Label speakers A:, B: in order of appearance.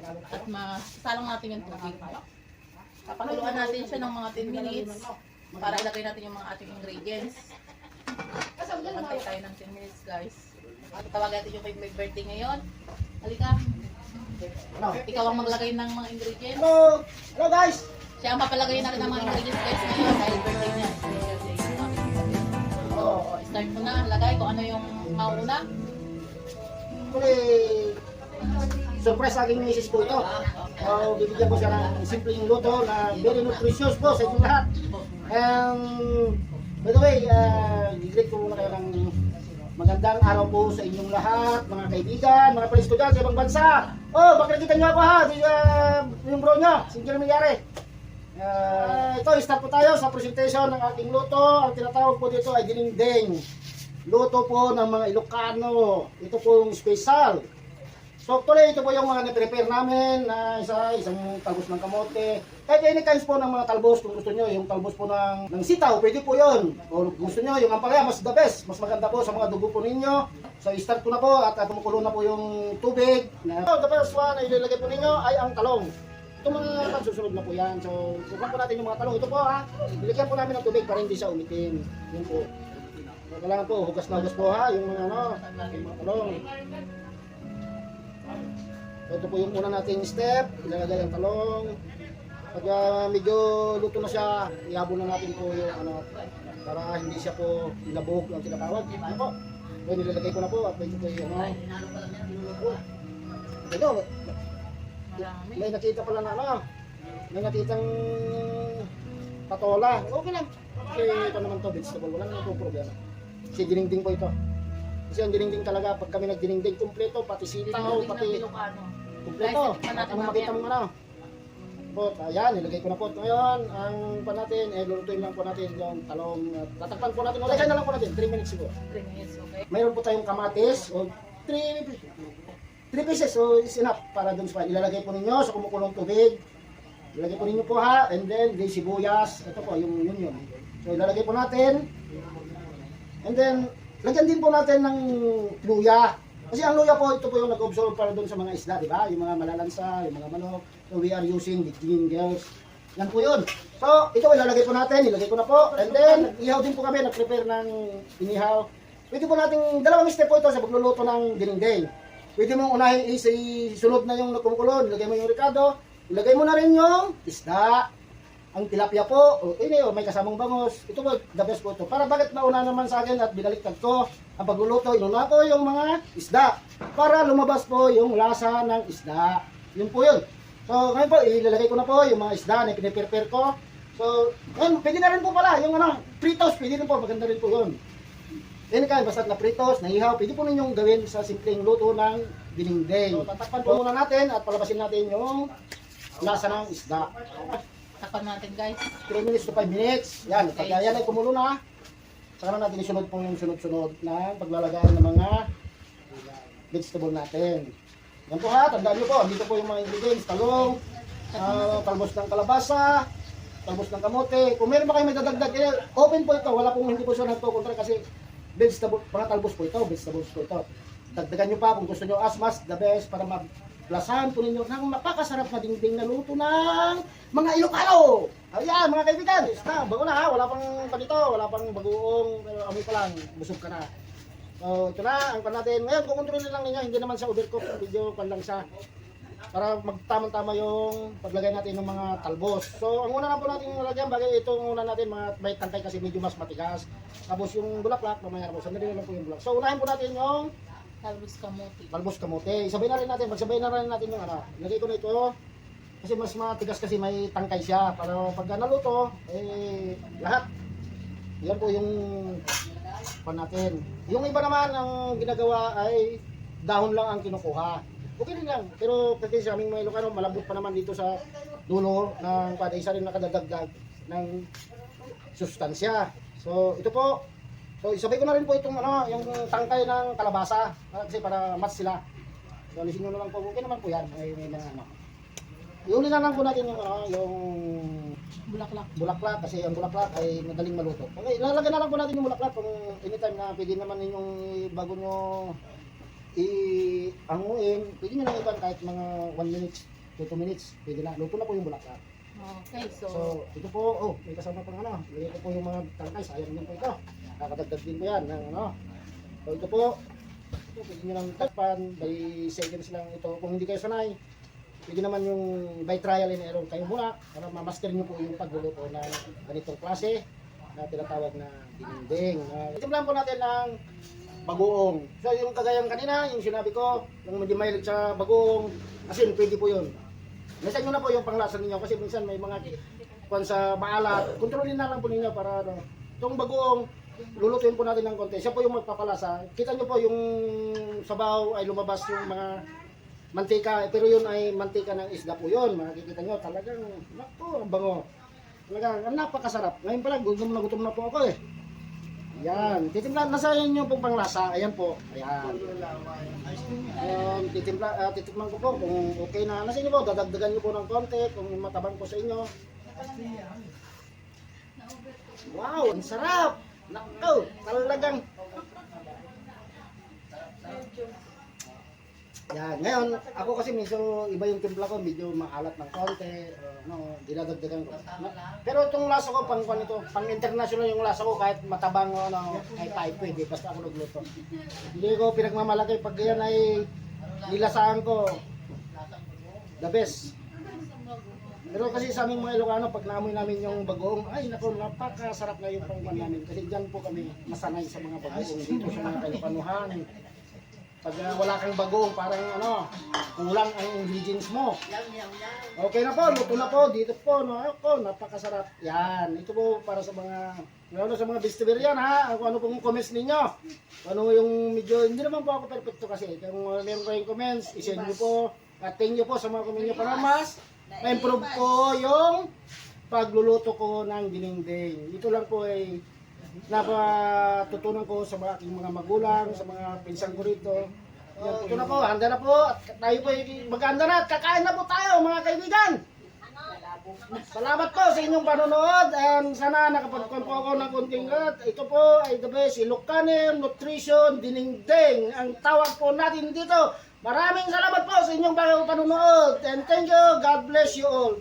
A: At masalang natin yung tubig. Papakuluan natin siya ng mga 10 minutes para ilagay natin yung mga ating ingredients. Pantay tayo ng 10 minutes guys. Tawagin natin yung may birthday ngayon. Halika. Ikaw ang maglagay ng mga ingredients.
B: Hello! Hello guys!
A: Siya ang mapalagay natin ng mga ingredients guys ngayon dahil birthday niya. Start mo na. Lagay kung ano yung mauna.
B: Actually, surprise sa aking misis po ito. Bibigyan ko siya ng simpleng luto na very nutritious po sa inyong lahat. By the way, i-greet ko muna kayo ng magandang araw po sa inyong lahat, mga kaibigan, mga pa-estudyante sa ibang bansa. Oh, bakit nakita niyo ako ha? Yung bro niyo, si Jeremy Yare. Ito, start po tayo sa presentation ng ating luto. Ang tinatawag po dito ay dinengdeng. Luto po ng mga Ilocano. Ito po yung special. So actually, ito po yung mga na-prepare namin na isang talbos ng kamote. Kahit any kinds po ng mga talbos kung gusto nyo. Yung talbos po ng sitaw, pwede po yun. O gusto nyo, yung ampalaya, mas the best. Mas maganda po sa mga dugo po ninyo. So start ko na po at kumukulo na po yung tubig. The first one na ilalagay po ninyo ay ang talong. Ito mga pagsusunod na po yan. So sukan po natin yung mga talong. Ito po ha, iligyan po namin ng tubig para hindi siya umitin. Yun po. Kailangan po, hugas na hugas po ha, yung mga talong. Ito po yung una nating step, ilalagay ang talong. Pag medyo luto na siya, ihabol na natin po yung para hindi siya po ilabog ang tinatawag. Ano po? So nilalagay ko na po at ito po yung ito, may nakita pala na may nakitang patola. Okay lang. Kasi ito naman to, vegetable, wala naman po problema. Kasi dinengdeng po ito. Kasi ang dinengdeng talaga, pag kami nagdinengdeng kumpleto, pati sitaw, pati kumpleto. At ang makita mo po, ayan, nilagay ko na po. Ngayon, ang pa natin, lulutuin lang po natin yung talong. Tatakpan po natin, ulay na lang po natin, 3 minutes siguro.
A: 3 minutes, okay.
B: Mayroon po tayong kamatis, o 3 pieces, so is enough para dun sa ilalagay po ninyo sa kumukulong tubig. Ilalagay po ninyo po ha, and then the sibuyas, ito po, yung yun. So ilalagay po natin, and then, lagyan din po natin ng luya. Kasi ang luya po, ito po yung nag-absorb para doon sa mga isda, di ba? Yung mga malalansa, yung mga manok. So we are using the jingles. Yan po yun. So, ito ilalagay po natin, ilagay ko na po. And then, ihaw din po kami, nag-prepare ng inihaw. Pwede po natin, dalawang step po ito sa pagluluto ng dinengdeng. Pwede mong unahin isunod na yung kumukulo, ilagay mo yung ricado, ilagay mo na rin yung isda. Ang tilapia po, may kasamang bangos. Ito po, the best po ito. Para bakit mauna naman sa akin at binaliktad ko ang pagluluto, inuna ko yung mga isda. Para lumabas po yung lasa ng isda. Yun po yun. So, ngayon po, ilalagay ko na po yung mga isda na piniprepare ko. So, ngayon, pwede na rin po pala. Yung fritos, pwede rin po. Maganda rin po yun. Yan kayo, basta na fritos, nahihaw, pwede po ninyong gawin sa simpleng luto ng dinengdeng. So, tatakpan po muna natin at palabasin natin yung lasa ng isda.
A: Takpan natin guys.
B: 3 minutes to 5 minutes. Yan, pag yan ay kumulo na, saka natin isunod po yung sunod-sunod na paglalagay ng mga vegetable natin. Yan po ha, tandaan nyo po, dito po yung mga ingredients, talong, talbos ng kalabasa, talbos ng kamote. Kung meron ba kayo may dadagdag, open po ito, wala pong hindi po siya nagpo-kontra kasi vegetable, mga talbos po ito, vegetables po ito. Dagdagan nyo pa kung gusto nyo as mas the best para plasahan po ninyo ng napakasarap na dingding na luto ng mga Ilocano. Ayan mga kaibigan, bago na ha, wala pang panito, wala pang bagoong, pero amoy pa lang, busog ka na. So ito na, ang pan natin. Ngayon kukontrolin lang ninyo, hindi naman sa overcook, video pan lang siya. Para magtamang-tama yung paglagay natin ng mga talbos. So ang una na po natin lagyan, bagay itong una natin, may tangkay kasi medyo mas matigas. Tapos yung bulaklak, mamaya na po, sandali lang po yung bulaklak. So unahin po natin yung
A: Talbos kamote.
B: talbos kamote. Isabay na rin natin, magsabay na rin natin yung lagay ko na ito. Kasi mas matigas kasi may tangkay siya. Para pag naluto, lahat. Yan po yung pan natin. Yung iba naman ang ginagawa ay dahon lang ang kinukuha. Okay rin lang. Pero kasi sa aming mga Ilocano, malambot pa naman dito sa dulo ng isa rin nakadagdag ng sustansya. So ito po. So isabay ko na rin po itong yung tangkay ng kalabasa kasi para match sila. So alisin nyo na lang po. Okay naman po yan. May mga Iuli na lang po natin yung bulaklak kasi ang bulaklak ay madaling maluto. Okay, lalagyan na lang po natin yung bulaklak kung anytime na pwede naman ninyong bago nyo i-anguin. Pwede nyo lang iban kahit mga 1 minute 2 minutes, pwede na. Luto na po yung bulaklak.
A: Okay, so
B: So, ito po, may kasama pang ano. Lagyan ko po yung mga talakay, sayang din po ito. Nakakadagdag din po yan ng ano. So, ito po, pwede nyo lang takpan, by seconds lang ito. Kung hindi kayo sanay, pwede naman yung by trial and error kayo muna para ma-master nyo po yung pagluluto ng ganitong klase na tinatawag na dinding. Itimlan po natin ng bagoong. So yung kagayang kanina, yung sinabi ko, yung hindi mahilig sa bagoong, asin, pwede po yun. Minsan nyo na po yung panglasa ninyo kasi minsan may mga kung sa maalat, kontrolin na lang po ninyo para ano. Itong bagoong, lulutuin po natin ng konti. Siya po yung magpapalasa. Kita nyo po yung sabaw ay lumabas yung mga mantika, pero yun ay mantika ng isda po yun. Makikita nyo talagang, naku, ang bango. Talagang, ang napakasarap. Ngayon pala, gutom na po ako eh. Yan, titimplahan na sa inyo pong panglasa. Ayan po, ayan. Titikman ko po kung okay na. Nasa inyo po, dadagdagan nyo po ng konti kung matabang po sa inyo. Wow, ang sarap! Naku, talagang. Yan, ngayon, ako kasi medyo iba yung timpla ko, medyo maalat ng konti, dinadagdagan ko. Pero itong lasa ko, pang international yung lasa ko, kahit matabang o kahit pwede, basta ako nagluto. Hindi ko pinagmamalaki, pag yan ay nilasaan ko, the best. Pero kasi sa aming mga Ilocano, pag naamoy namin yung bagoong, ay naku, napakasarap na yung pangkuhan namin. Kasi dyan po kami masanay sa mga bagoong dito sa mga Ilocanuhan. Pag wala kang bagoong, parang kulang ang ingredients mo. Okay na po, luto na po, dito po, napakasarap. Yan, ito po para sa mga, sa mga vegetarian ha, kung ano pong comments ninyo. Ano yung medyo, hindi naman po ako perfecto kasi. Kung meron kayong comments, isend nyo po. At thank you po sa mga comment nyo para mas ma-improve ko yung pagluluto ko ng dinding. Ito lang po ay napatutunan ko sa mga aking mga magulang, sa mga pinsang ko rito. Ito na po, handa na po. At tayo po mag-handa na at kakain na po tayo mga kaibigan. Salamat po sa inyong panonood and sana nakapagkuhan po ako ng konting at ito po ay the best Ilocano Nutrition Dinding ang tawag po natin dito. Maraming salamat po sa inyong panonood and thank you, God bless you all.